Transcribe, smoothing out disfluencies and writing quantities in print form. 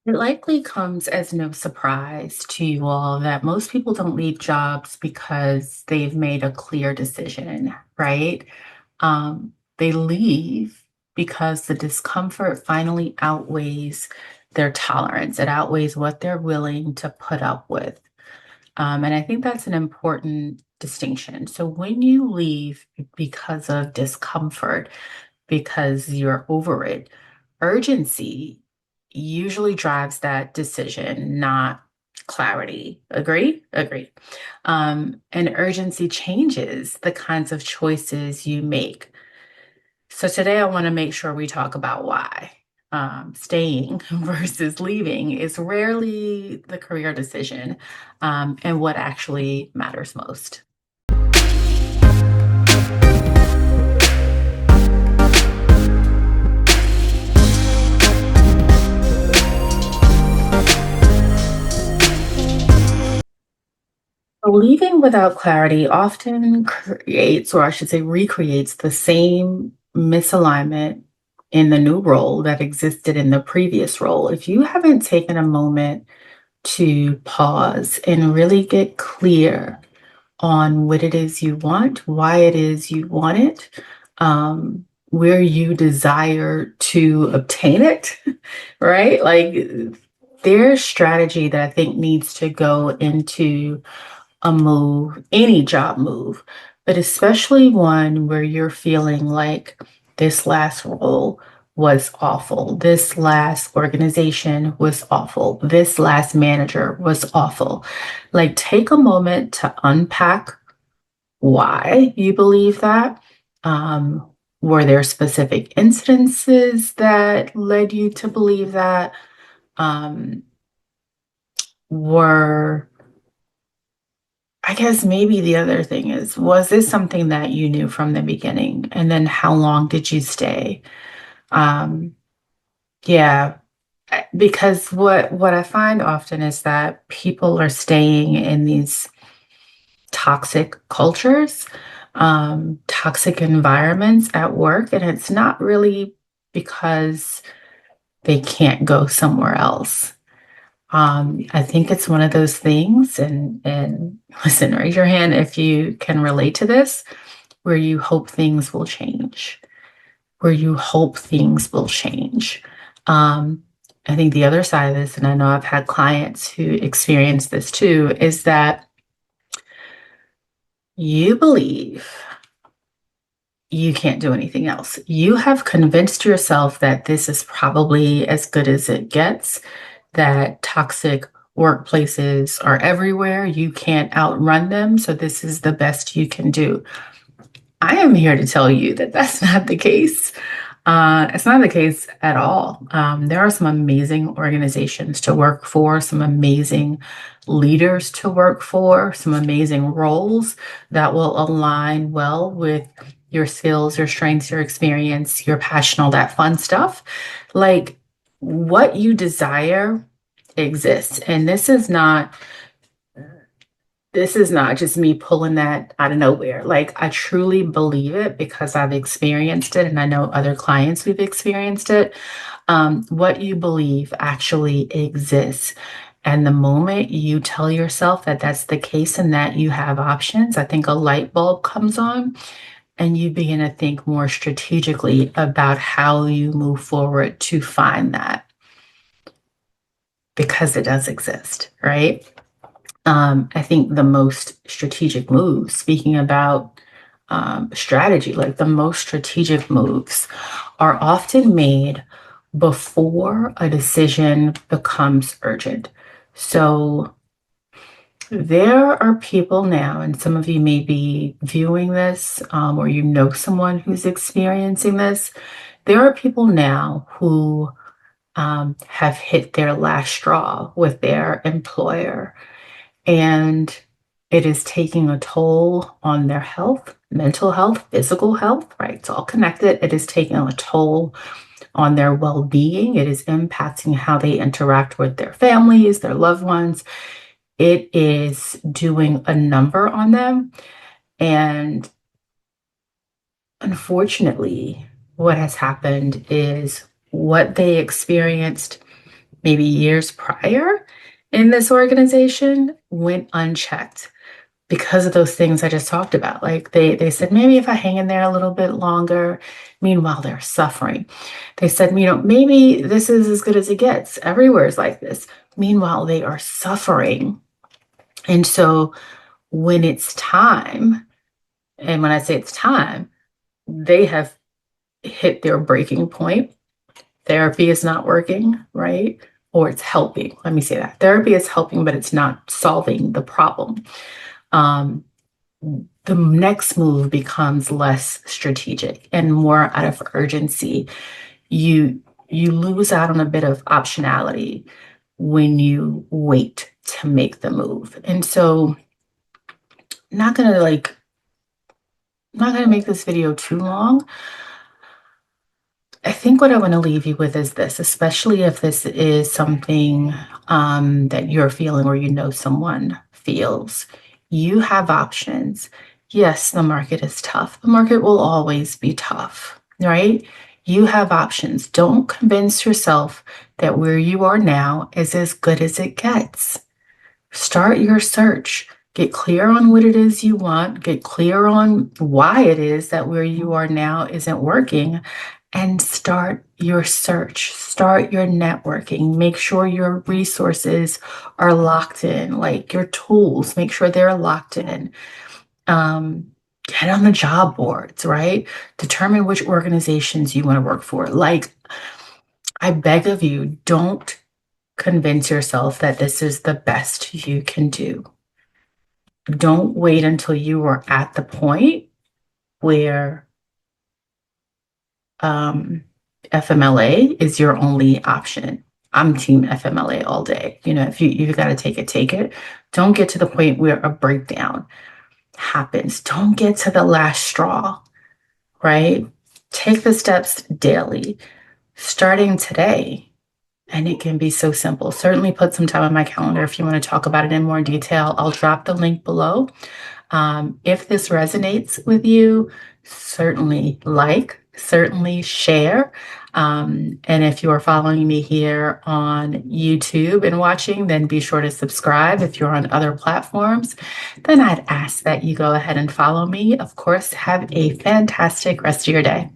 It likely comes as no surprise to you all that most people don't leave jobs because they've made a clear decision, right? They leave because the discomfort finally outweighs their tolerance. It outweighs what they're willing to put up with. And I think that's an important distinction. So when you leave because of discomfort, because you're over it, urgency usually drives that decision, not clarity. Agree? Agree. And urgency changes the kinds of choices you make. So today I want to make sure we talk about why. Staying versus leaving is rarely the career decision, and what actually matters most. Leaving without clarity often creates, or I should say, recreates the same misalignment in the new role that existed in the previous role. If you haven't taken a moment to pause and really get clear on what it is you want, why it is you want it, where you desire to obtain it, right? Like there's strategy that I think needs to go into a move, any job move, but especially one where you're feeling like this last role was awful. This last organization was awful. This last manager was awful. Like, take a moment to unpack why you believe that. Um, were there specific incidences that led you to believe that? Um, were I guess maybe the other thing is, was this something that you knew from the beginning? And then how long did you stay? Um, yeah, because what I find often is that people are staying in these toxic cultures, toxic environments at work, and it's not really because they can't go somewhere else. I think it's one of those things, and listen, raise your hand if you can relate to this, where you hope things will change, where you hope things will change. Um, I think the other side of this, and I know I've had clients who experience this too, is that you believe you can't do anything else. You have convinced yourself that this is probably as good as it gets, that toxic workplaces are everywhere. You can't outrun them. So this is the best you can do. I am here to tell you that that's not the case. It's not the case at all. There are some amazing organizations to work for, some amazing leaders to work for, some amazing roles that will align well with your skills, your strengths, your experience, your passion, all that fun stuff. Like what you desire exists. And this is not just me pulling that out of nowhere. Like, I truly believe it because I've experienced it and I know other clients who've experienced it. What you believe actually exists. And the moment you tell yourself that that's the case and that you have options, I think a light bulb comes on and you begin to think more strategically about how you move forward to find that because it does exist, right? I think the most strategic moves, speaking about strategy, like the most strategic moves are often made before a decision becomes urgent. So there are people now, and some of you may be viewing this, or you know someone who's experiencing this. There are people now who have hit their last straw with their employer, and it is taking a toll on their health, mental health, physical health, right? It's all connected. It is taking a toll on their well being. It is impacting how they interact with their families, their loved ones. It is doing a number on them. And unfortunately, what has happened is what they experienced maybe years prior in this organization went unchecked because of those things I just talked about. Like they said, maybe if I hang in there a little bit longer, meanwhile they're suffering. They said, maybe this is as good as it gets. Everywhere is like this. Meanwhile, they are suffering. And so when it's time, and when I say it's time, they have hit their breaking point. Therapy is not working, right? Or it's helping. Let me say that. Therapy is helping, but it's not solving the problem. Um, the next move becomes less strategic and more out of urgency. You lose out on a bit of optionality when you wait to make the move. And so not gonna like not gonna make this video too long. I think what I want to leave you with is this, especially if this is something that you're feeling or someone feels. You have options. Yes, the market is tough. The market will always be tough, right? You have options. Don't convince yourself that where you are now is as good as it gets. Start your search. Get clear on what it is you want. Get clear on why it is that where you are now isn't working, and start your search, start your networking. Make sure your resources are locked in, like your tools, make sure they're locked in. Get on the job boards, right? Determine which organizations you want to work for. Like, I beg of you, don't convince yourself that this is the best you can do. Don't wait until you are at the point where FMLA is your only option. I'm team FMLA all day. If you've got to take it, take it. Don't get to the point where a breakdown happens. Don't get to the last straw, right? Take the steps daily, starting today. And it can be so simple. Certainly put some time on my calendar if you want to talk about it in more detail. I'll drop the link below. If this resonates with you, certainly share. And if you are following me here on YouTube and watching, then be sure to subscribe. If you're on other platforms, then I'd ask that you go ahead and follow me. Of course, have a fantastic rest of your day.